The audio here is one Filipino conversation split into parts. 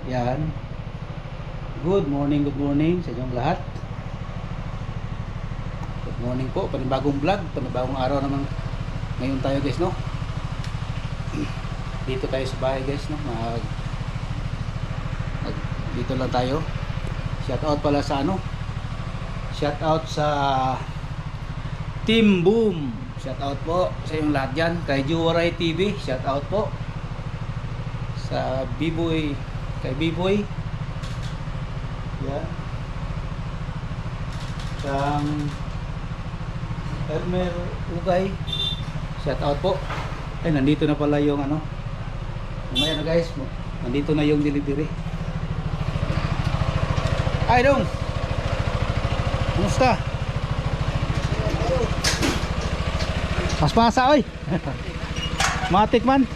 Yan. Good morning sa inyong lahat. Good morning po, panibagong vlog, panibagong araw naman ngayon tayo guys, no? Dito tayo sa bahay guys, no? Dito lang tayo. Shout out pala sa ano? Shout out sa Team Boom. Shout out po sa inyong lahat dyan. Kay Juwaray TV, shout out po. Sa B-Boy, kay B-Boy. Yan. Sang Elmer Ugay, shout out po. Ay, nandito na pala yung ano. Mamaya na guys, nandito na yung delivery. Ay dong, kumusta? Paspasa oy. Matik man.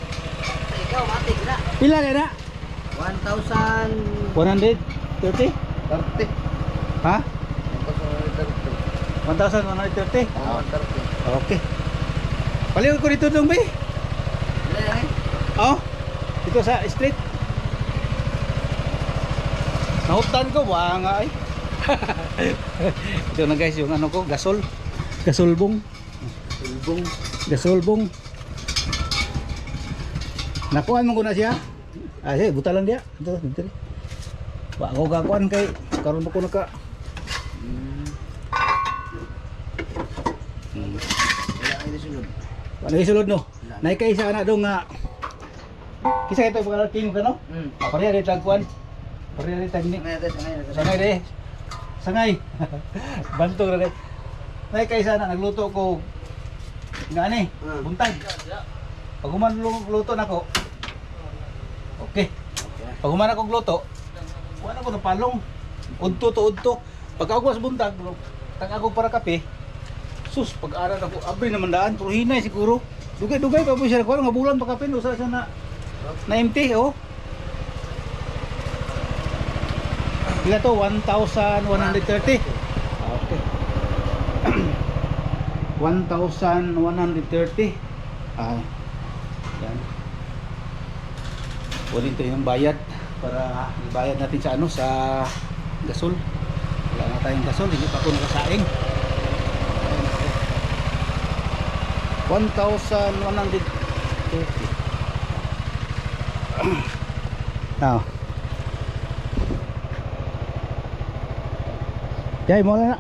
Ikaw, matik na. Pila ka na? 1,030. 130? 30. Ha? 1,130. 1,130? 130. Okay. Paliw ko dito dong, bay. Wala lang eh. Oh, dito sa street. Nahutan ko, wala nga ay. Ito na guys, yung ano ko, gasolbong. Gasolbong. Nakuhan mo ko na siya. Ah, sige, buta lang dia. Ito, dito. Wa ako gakuan kay karon mo ko naka. Wala kayo sulod. Ano isulod no? Nay kay isa na dong nga. Kisa ito pagka king ka no? Pareha rin tagkuan. Pareha rin tag ni. Sangay de. Sangay. Bantog ra de. Nay kay isa na nagluto ko. Ngani, buntag. Pag human luto nako. Okay. Pag human ako luto, wala ko na palong. Udto to udto. Pag ako sa buntag, tag ako para kape. Sus, pag-aral ako, abri naman daan, pero hinay siguro. Dugay-dugay pa po siya, kung nga bulan pa kape, usa siya na empty, oh. Pila to, 1,130. Okay. 1,130. Yan. Ulit ito yung bayad para ibayad natin sa ano, sa gasol. Wala na tayong gasol, hindi pa ako nakasaing. 1,130. Now. Jay, mo na.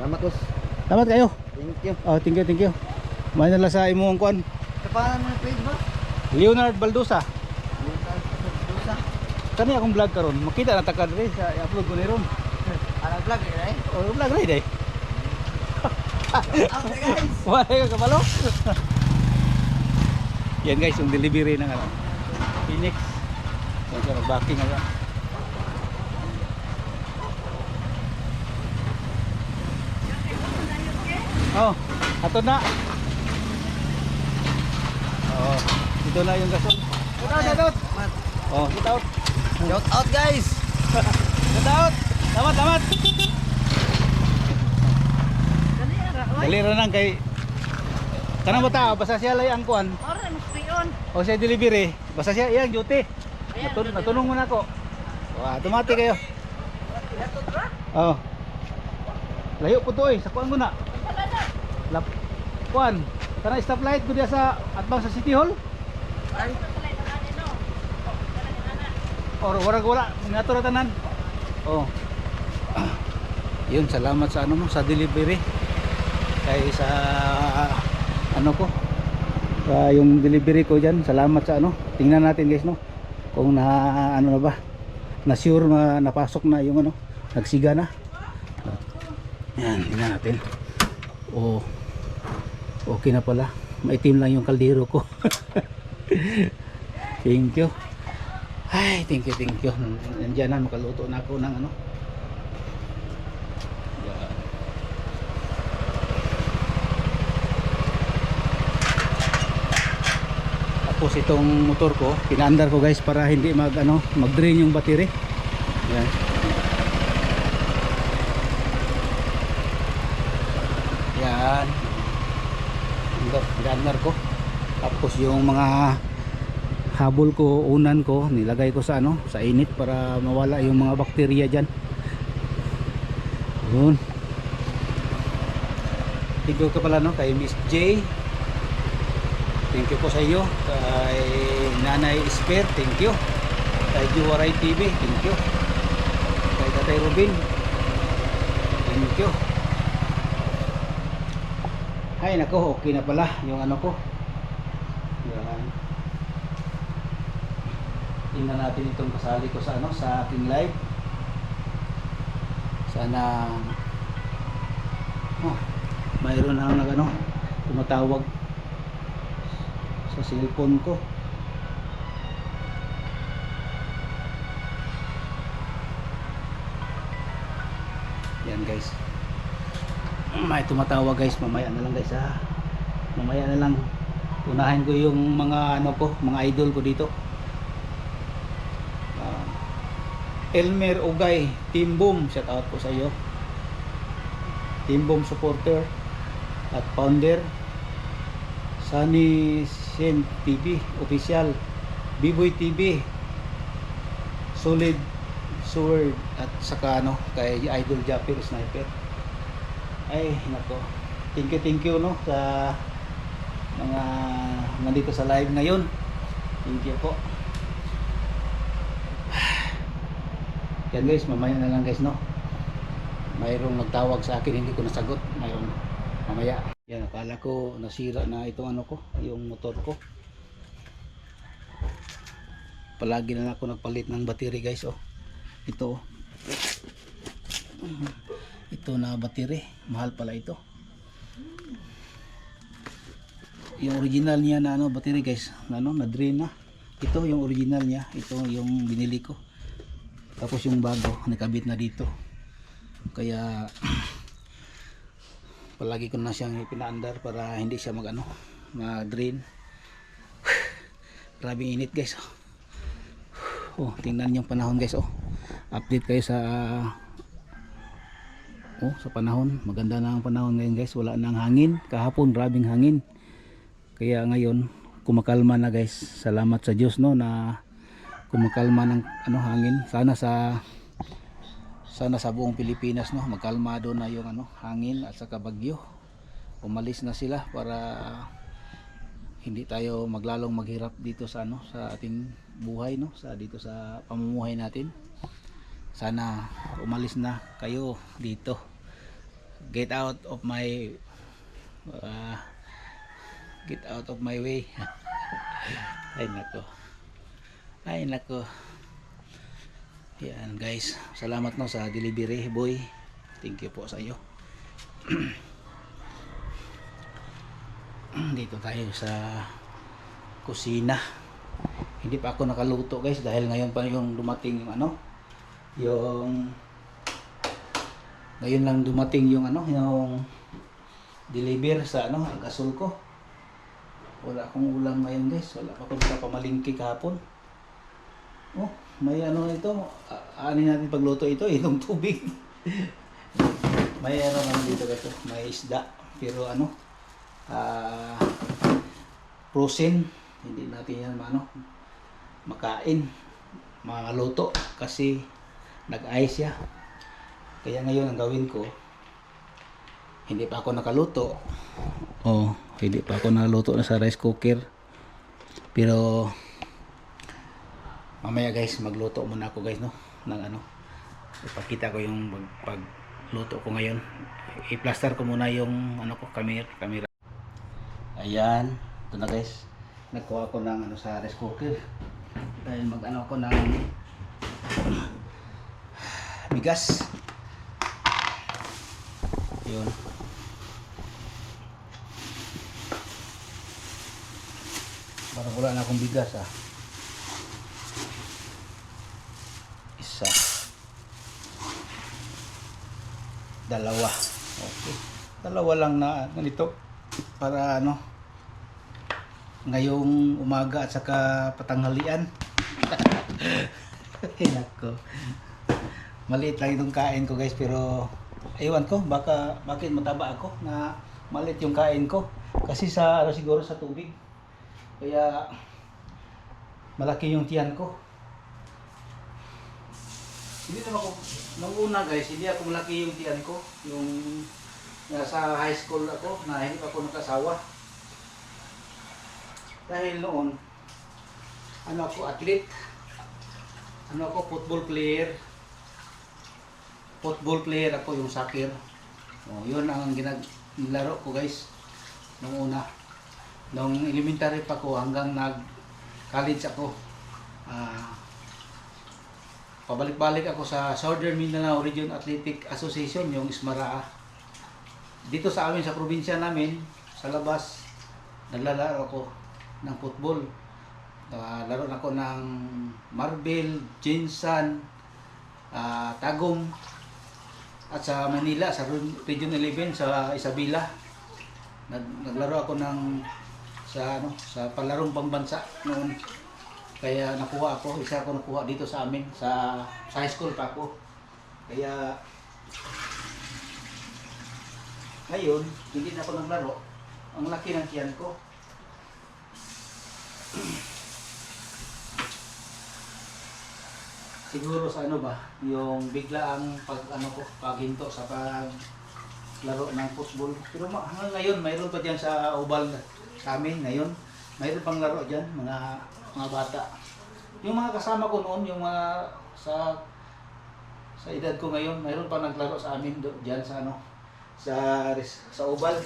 Salamat, boss. Salamat kayo. Thank you. Oh, thank you. May nala sa imong kuan. Kapalan mo yung page, boss? Leonard Baldosa. Dosa. Kani akong vlog karon. Makita na ta kadre sa i-upload ko ni ron. Alang vlog eh. Oh, vlog ray day. Okay guys. Wala ka kabalo. Yan guys, yung delivery ng ano. Phoenix. Yan siya mag-backing nga. Oh, ato na. Oh, ito na yung gasol. Shout out. Oh, shout out. Shout out guys. Shout out. Tamat. Dali ra nang kay kanang bata basta siya lay ang kuan. Ora mas pion. O siya delivery, basta siya iyang duty. Natunong mo na ako. Wa, automatic kayo. Oh. Layo po to sa kuan mo na. Lap. Kuan. Kana stoplight ko diya sa atbang sa City Hall. Or wala ngato ra tanan. Oh. Yun, salamat sa ano mo sa delivery. Kay sa ano ko yung delivery ko dyan, salamat sa ano. Tingnan natin guys no kung na ano na ba, na sure na napasok na yung ano, nagsiga na. Yan, tingnan natin. Oh, okay na pala, maitim lang yung kaldero ko. Thank you. Ay, thank you. Nandiyan na, makaluto na ako ng ano. Tapos itong motor ko pinaandar ko guys para hindi mag-drain yung battery. Yan. Yan. Pinaandar ko. Tapos yung mga habol ko, unan ko, nilagay ko sa ano, sa init para mawala yung mga bakterya diyan. Yun. Thank you ka pala no kay Miss J. Thank you po sa iyo. Kay Nanay Esper, thank you. Kay Juwaray TV, thank you. Kay Tatay Robin, thank you. Ay nako, okay na pala yung ano ko. Yan. Tingnan natin itong kasali ko sa ano, sa aking live. Sana mayroon na ano, tumatawag sa cellphone ko. Yan guys, may tumatawag guys, mamaya na lang guys ha. Mamaya na lang, unahin ko yung mga ano ko, mga idol ko dito. Elmer Ugay, Team Boom, shout out po sa iyo. Team Boom supporter at founder. Sunny Sen TV official, Biboy TV, Solid Sword, at saka ano kay Idol Japper Sniper. Ay nako, thank you no sa mga nandito sa live ngayon. Thank you po. Yan guys, mamaya na lang guys no. Mayroong nagtawag sa akin, hindi ko nasagot. Mayroong mamaya. Yan, akala ko nasira na itong ano ko, yung motor ko. Palagi na ako nagpalit ng battery guys oh. Ito oh. Ito na battery, mahal pala ito. Yung original niya na ano battery guys, ano na drain na. Ito yung original niya, ito yung binili ko. Tapos yung bago nakabit na dito. Kaya palagi ko na siyang pinaandar para hindi siya mag-ano, mag-drain. Grabing init guys. Oh, tingnan yung panahon guys oh. Update kayo sa sa panahon. Maganda na ang panahon ngayon guys. Wala nang hangin. Kahapon grabing hangin. Kaya ngayon kumakalma na guys. Salamat sa Diyos no na kumakalma ng ano hangin. Sana sa buong Pilipinas no magkalmado na yung ano hangin at saka bagyo. Umalis na sila para hindi tayo maglalong maghirap dito sa ano sa ating buhay no, sa dito sa pamumuhay natin. Sana umalis na kayo dito. Get out of my way. Ay nako. Yan guys, salamat no sa delivery boy. Thank you po sa iyo. Dito tayo sa kusina. Hindi pa ako nakaluto guys dahil ngayon pa yung dumating yung ano, yung ngayon lang dumating yung ano, yung deliver sa ano, ang gasol ko. Wala akong ulam ngayon guys, wala pa akong pamalingki kahapon. Oh, may ano ito, aanin natin pagluto ito, itong tubig. May ano naman dito guys, may isda, pero ano, frozen, hindi natin yan makain, maluto kasi nag-ice siya. Kaya ngayon ang gawin ko, hindi pa ako nakaluto. Oh, hindi pa ako nakaluto na sa rice cooker. Pero mamaya guys, magluto muna ako guys no ng ano. Ipakita ko yung pagluto ko ngayon. I-plaster ko muna yung ano ko, camera. Ayan, ito na guys. Nagkuha ko ng ano sa rice cooker. Dahil mag-ano ako ng bigas. Yun. Parang wala na akong bigas Isa. Dalawa. Okay. Dalawa lang na ganito para ano ngayong umaga at saka patanghalian. Nako. Maliit lang itong kain ko guys, pero ewan ko bakit mataba ako na maliit yung kain ko kasi sa ano siguro sa tubig. Kaya malaki yung tiyan ko. Hindi naman ako, nung una guys, hindi ako malaki yung tiyan ko. Yung nasa high school ako, na hindi pa ako nakasawa. Dahil noon, ano ako, athlete. Ano ako, football player. Football player ako, yung soccer. Oh, yun ang ginalaro ko guys. Nung una. Nung elementary pa ko hanggang nag-college ako. Pabalik-balik ako sa Southern Mindanao Region Athletic Association, yung Ismaraa. Dito sa amin, sa probinsya namin, sa labas, naglalaro ako ng football. Laro na ako ng marble, ginsan, tagong, at sa Manila, sa Region 11, sa Isabela. Naglaro ako sa palarong pambansa noon. Kaya nakuha ako, isa ako nakuha dito sa amin, sa high school pa ako. Kaya ngayon, hindi na ako naglaro. Ang laki ng tiyan ko. Siguro sa ano ba, yung bigla ang paghinto sa paglaro ng football. Pero hanggang ngayon, mayroon pa diyan sa Ubal sa amin ngayon. Mayroon pang laro diyan, mga bata. Yung mga kasama ko noon, yung mga sa edad ko ngayon, mayroon pa naglaro sa amin diyan sa sa Ubal.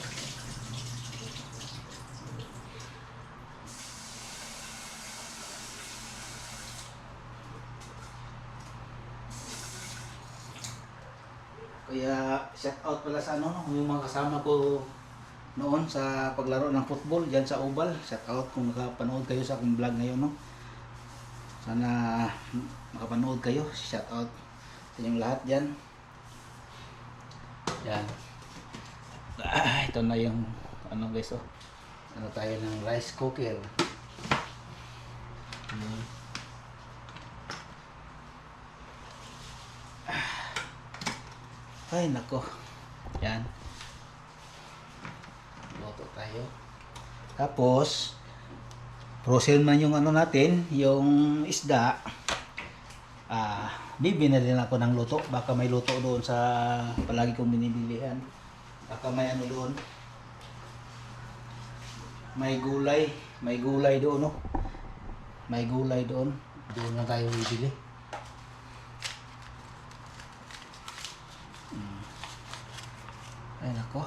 Kaya shout out pala sa yung mga kasama ko noon sa paglaro ng football diyan sa Ubal. Shout out kung nakapanood kayo sa aking vlog ngayon, no. Sana makapanood kayo. Shout out sa inyong lahat diyan. Yan. Ito na yung guys, oh. Ano tayo ng rice cooker. Ay nako. Yan. Luto tayo. Tapos frozen man yung natin, yung isda. Bibili na din ako ng luto. Baka may luto doon sa palagi kong binibilihan. Baka may doon. May gulay doon, no. May gulay doon. Doon na tayo bibili. Ay nako.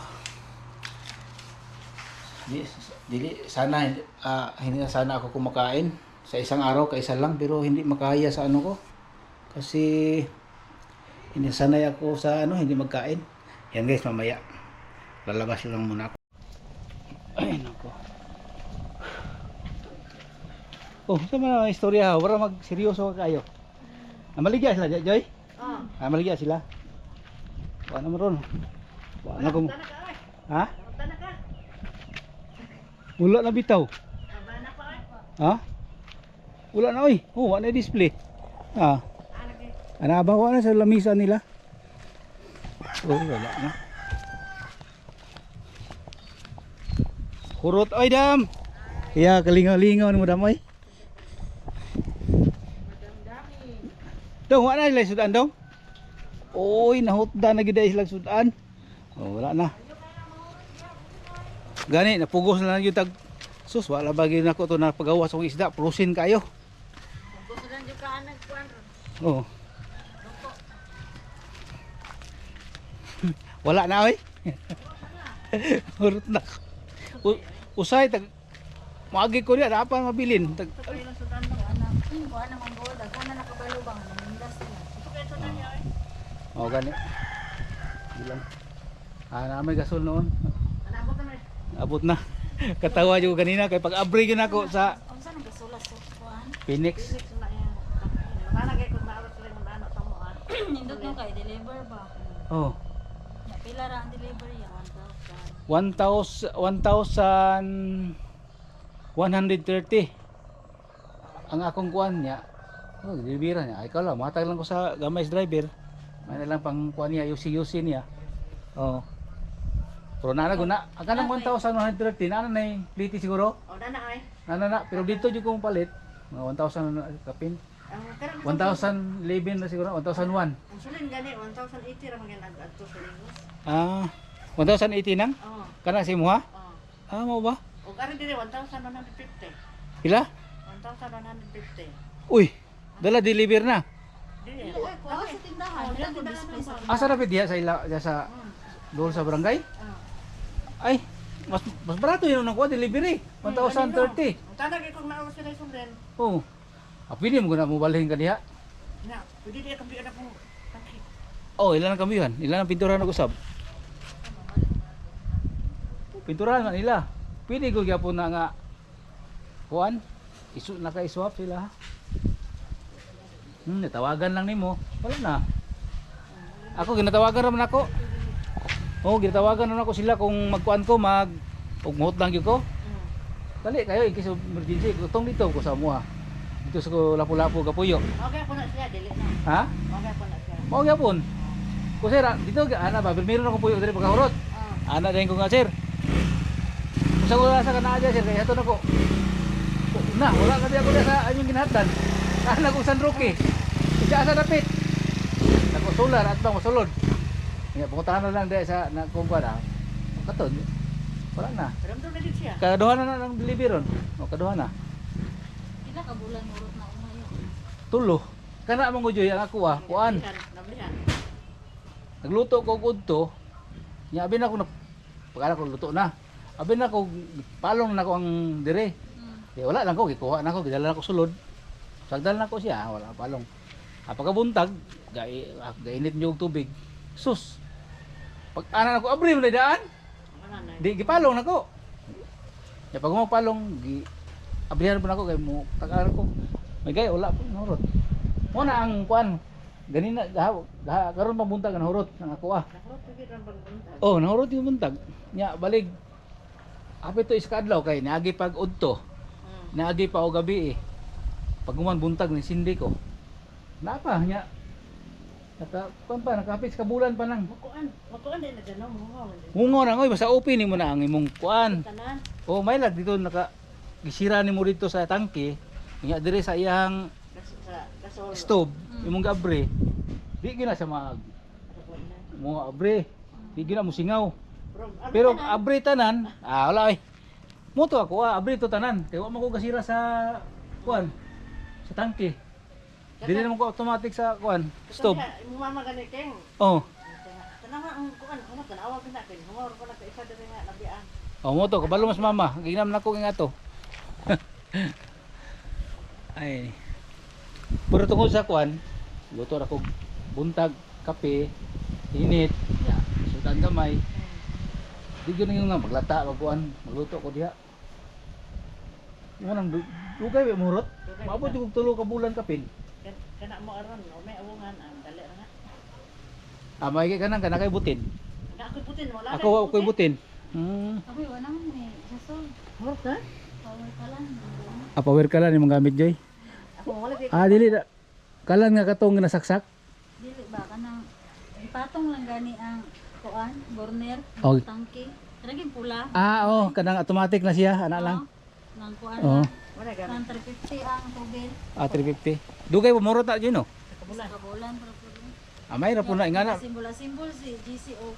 Dili sana hindi na sana ako kumakain sa isang araw, kaisa lang, pero hindi makaya sa ko. Kasi hindi sanay ako sa hindi magkain. Yan guys, mamaya lalabas lang muna ako. Ay nako. Oh, sama na istorya, wala magseryoso ka kayo. Maligya sila, Joy? Oo. Maligya sila. Wala naman ron. Wala ko. Ha? Wala na bitaw. Ha? Wala na oy. Oh, wala na display. Ha? Anabawa na sa lamisa nila. Oh, wala na. Kurot oy dam. Iya, kalingaw-lingaw mo dam oy. Dong, wala na sila sudan dong. Oy, nahutda na gid sila sudan. Oh, wala na. Gani, napugos na lang yung sus, wala bagay na ko ito na pagawa sa isda, prusin kayo. Gusto lang yung kaanag kuwan ron. Oo. Wala na, oy. Urot na. Usay, maagi ko niya, apa mabilin. Ito pa yung sudan ng anak. Kuha na mang gold, kana nakabalubang, namindas nila. Ito pa yung sudan niya, oy. Oo, gani. Bilang. May gasol noon. Anabot na rin. Abot na. Katawa yung kanina kay pag-abri yun ako sa Ang saan ang gasulas sa kuwan? Phoenix. Phoenix na yan. Kana kay kung maawat sila ng ano tamo ah. Nindot nyo kay deliver ba? Oh. Pila ra ang delivery ya 1,130 ang akong kuan niya. Oh, dilibira niya. Ikaw lang, matag lang ko sa gamay driver. May na lang pang kuan niya, yusi niya. Oh. Pero nana guna, ang kanang 1,130 nana na yung pliti siguro. O na ay. Nana na, pero dito jud kong palit. Mga 1,000 na kapin. Ang karang 1,011 na siguro, 1,001. ang sulin gani 1,080 ra man yan adto sa Lingos. Ah, 1,080 nang? Oo. Kana si mo ha? Oo. Ah, mo ba? O gani dire 1,150. Pila? 1,150. Uy, dala deliver na. Dire. Kuha sa tindahan. Oh, Dito dito ko na display sa Asa na diya sa ila diya sa doon sa barangay? Ay, mas barato yun ang kuha delivery. 1,030. Tanag ikong naawas sila sulin. Oh. Ah, pwede mo na mo balhin ka diha. Na, pwede dia kambiyon ako. Tangki. Oh, ilan ang kambihan? Ilan ang pinturahan nag usab? Pinturahan man nila. Pwede ko gyapon na nga kuan. Isu naka-swap sila. Natawagan lang nimo. Wala na. Ako ginatawagan naman ako. Oh, ginatawagan naman ako sila kung magkuan ko ugmot lang gyud ko. Dali kayo in case of emergency. Utong dito ko sa mua. Dito sa Lapu-Lapu Kapuyo. Okay po na siya dili na. Ha? Okay po na siya. Mao gyapon. Ko sir, dito ana ba meron ako puyo diri pagkahurot. Ana din ko nga sir. Sa wala sa kana sir kay hato nako. Na, wala ka diya ko sa anyong ginhatan. Ana ko San Roque. Isa sa dapit. Nako solar at bang mosulod. Nga puntahan na lang diya sa na kumpara. Katon. Wala na. Ramdam na din siya. Kaduha na ng delivery ron. O kaduha na. Pila ka bulan urot na umayo. Tulo. Kana mong gujoy ang ako kuan. Nablihan. Nagluto ko og udto. Nya abi na ko pagala ko luto na. Abi na ko palong na ko ang dire. Di wala lang ko gikuha na ko gidala na ko sulod. Sagdal na ko siya, wala palong. Pagkabuntag, gainit niyo og tubig. Sus. Pag ana na ko abri mo na daan. Di gipalong na ko. Ya pag mo palong gi abrihan pa na ko kay mo tagalan ko. May gay wala pa nahurot. Mo na ang kuan. Ganina karon pa buntag ang nahurot nang ako Nakurot pagid ran pagbuntag. Oh, nahurot yung buntag. Nya balig. Apit to iskadlaw kay naagi pag udto. Naagi pa o gabi eh. Pag guman buntag ni sindi ko. Napa nya. Nakapit ka bulan pa nang. Makuan din na gano mo. Mungo na ngoy basta open ni mo na ang imong kuan. Tanan. Oh, may lag dito gisira ni mo dito sa tangke. Nya dire sa iyang Gasol. stove, imong gabre. Di gina sa mo abre. Di gina mo singaw. Pero abre tanan, wala ay. Mo to ako abre to tanan. Kay wa man ko gasira sa kuan sa tangke. Dili naman ko automatic sa kuan, stove. Imo mama ganiting. Oh. Tanang ang kuan, ano tanawa na kin. Humor ko na isa diri nga labian. Oh, mo to kabalo mas mama. Ginam na ko nga to. Ay. Pero tungkol sa kuan, luto ra ko buntag, kape, init, ya, sudan gamay. Di gyud nga maglata, magkuan, magluto ko diha. Mo nang dugay wa murot. Maabot yung tulo ka bulan kapin. Kana mo aron, o may awungan ang dali ra nga. May kana kay butin. Na ako putin wala. Ako ko'y butin. Abi wala man ni sasol. Horot na? Power ka lang. Power ka lang imong gamit joy. Ako wala di. Dili na. Kalan nga katong nasaksak. Dili ba kanang ipatong lang gani ang kuan, burner, Oh. tangke. Lagi pula. Oh, kanang automatic na siya, ana lang. Nang kuan. Oh. Wala gani. Nang 350 ang tubig. 350. Dugay mo murot na yun no. Kabulan. Sa bulan para pud. May ra po na ingana. Simbol si GCO.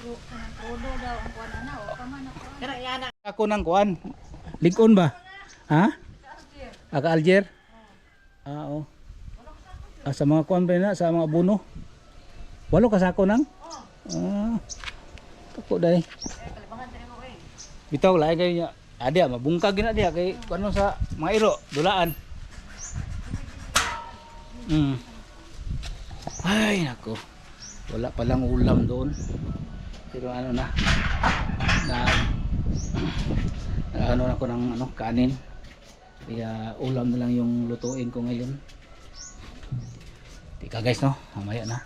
Kanang kodo daw ang kuan ana o kama na kuan. Kana yana. Ako nang kuan. Lincoln ba? Ha? Aka Alger. Oh. Sa mga kuan pa na sa mga buno. Walo ka sako nang? Tako dai. Kalibangan tiri mo kay. Bitaw lain kay nya. Ada mabungkag gina dia kay kuno sa mga iro, dulaan. Ay nako. Wala pa lang ulam doon. Pero ano na. Ano na ko ng kanin. Kaya ulam na lang yung lutuin ko ngayon. Tika guys no, mamaya na.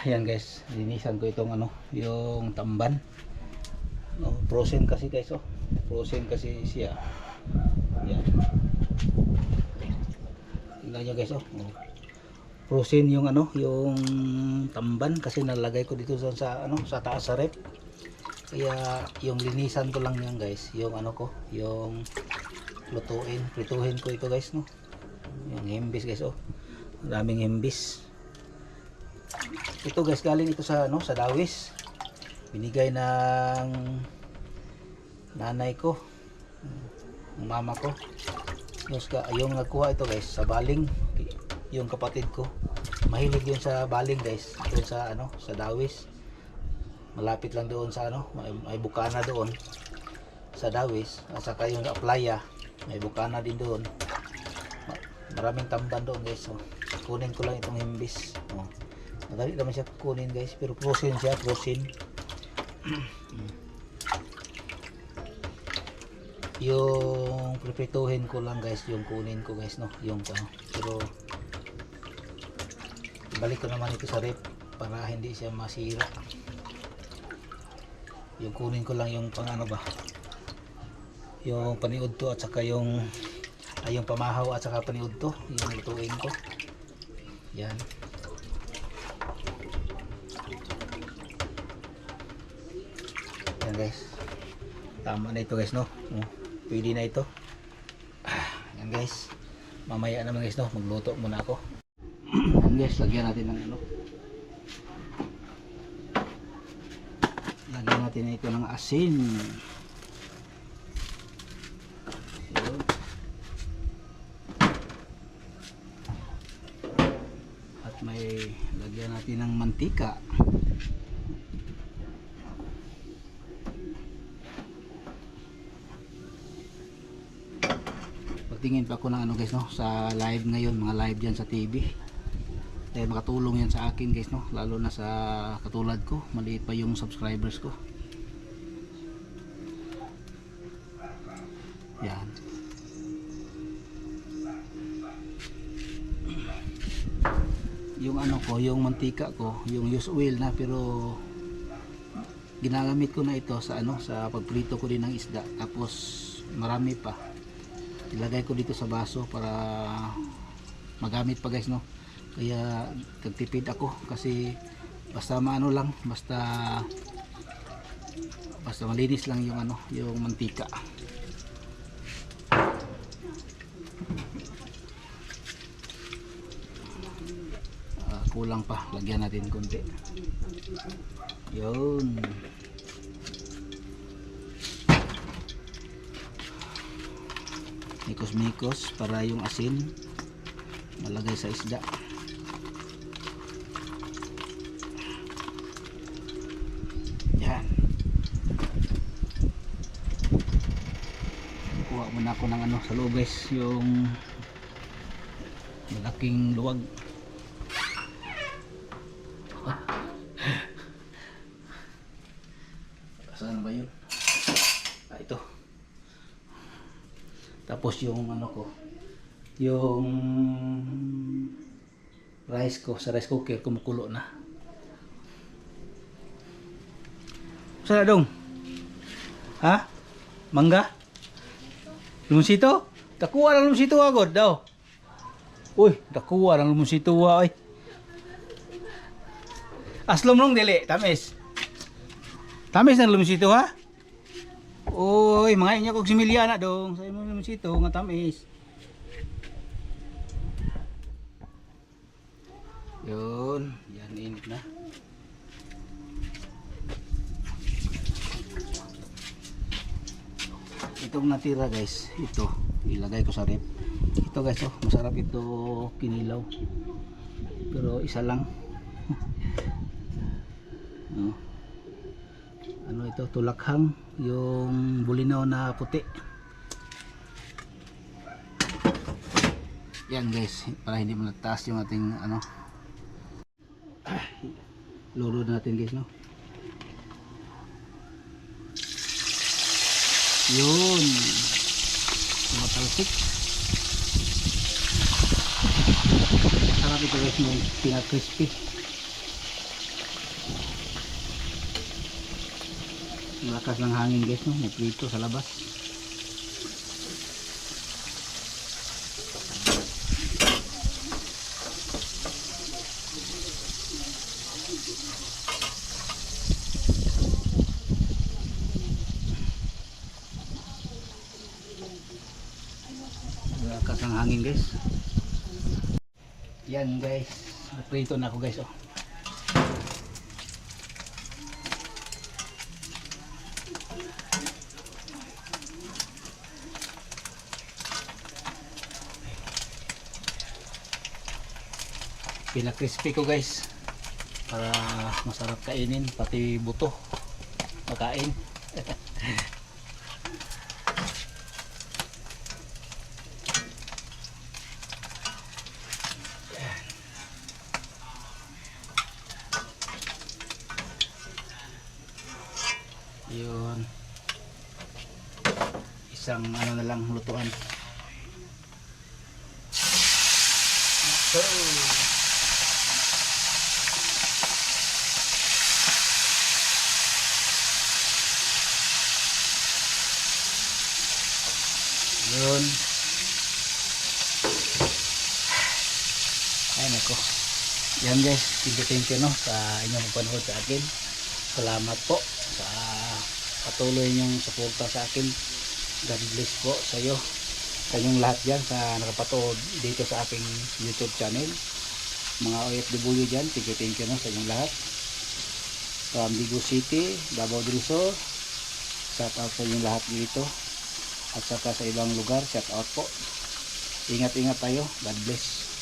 Yan guys, linisan ko itong yung tamban. Frozen kasi guys Frozen kasi siya. Yan. Tingnan nyo guys Frozen yung yung tamban kasi nalagay ko dito sa sa taas sa rep. Kaya yung linisan ko lang yan guys, yung lutuin, prituhin ko ito guys, no. Yung himbis guys, oh. Maraming himbis. Ito guys, galing ito sa ano, sa Dawis. Binigay ng nanay ko, ng mama ko. Yung nagkuha ito guys sa Baling, yung kapatid ko. Mahilig yun sa Baling guys, doon sa ano, sa Dawis. Malapit lang doon sa ano, may bukana doon sa Dawis, at saka yung Aplaya, may bukana din doon. Maraming tamban doon guys. So, kunin ko lang itong himbis. Oh. Madali naman siya kunin guys, pero frozen siya, frozen. Yung prepituhin ko lang guys, yung kunin ko guys, no, yung ano. Pero ibalik ko naman ito sa rep para hindi siya masira. Yung kunin ko lang yung pang ano ba, yung paniudto at saka yung yung pamahaw at saka paniudto, yung lutuin ko. Yan. Yan guys. Tama na ito guys, no. Pwede na ito. Yan guys. Mamaya naman guys, no, magluto muna ako. Yan guys, lagyan natin ng ano. Lagyan natin na ito ng asin. Yun. At may lagyan natin ng mantika. Pagtingin pa ako ng ano guys, no, sa live ngayon, mga live dyan sa TV. Dahil makatulong yan sa akin guys, no, lalo na sa katulad ko, maliit pa yung subscribers ko. Yan. Yung ano ko, yung mantika ko, yung used oil na, pero ginagamit ko na ito sa ano, sa pagprito ko din ng isda. Tapos marami pa. Ilagay ko dito sa baso para magamit pa guys, no. Kaya nagtipid ako kasi basta maano lang, basta malinis lang yung ano, yung mantika. Kulang pa, lagyan natin konti. Yun. Mikos-mikos para yung asin malagay sa isda. Yan. Kuha muna ako ng ano sa loob guys, yung malaking luwag. Saan ba yun? Ito. Tapos yung ano ko, yung rice ko sa rice cooker kumukulo na. Saan na dong? Ha? Mangga? Lumusito? Dakuha ng lumusito agad daw. Uy, dakuha ng lumusito ay. Aslom nung dili, tamis. Tamis ng lumusito ha? Uy, mga inya kog similya na dong. Sa imong lumusito nga tamis. Yun, yan init na. Itong natira guys, ito ilagay ko sa rep. Ito guys, oh, masarap ito kinilaw. Pero isa lang. No. Ano ito, tulakhang, yung bulinaw na puti. Yan guys, para hindi malataas yung ating ano. Lolo natin guys, no. Yun, tumatalsik. Sarap ito guys, yung pinaka-crispy. Malakas ng hangin guys, no, may prito sa labas. lakas ng hangin guys. Yan guys, naprito na ako guys oh. Pina-crispy ko guys para masarap kainin, pati buto makain. Yun, isang ano na lang lutuan. Yun. Ay nako. Yan guys, thank you no sa inyong panood sa akin. Salamat po sa patuloy niyong suporta sa akin. God bless po sa iyo. Kanyong lahat dyan sa nakapatood dito sa aking YouTube channel. Mga OFW dyan, thank you no sa inyong lahat. From Bigo City, Davao del Sur, shout out sa inyong lahat dito. At saka sa ibang lugar, shout out po. Ingat-ingat tayo. God bless.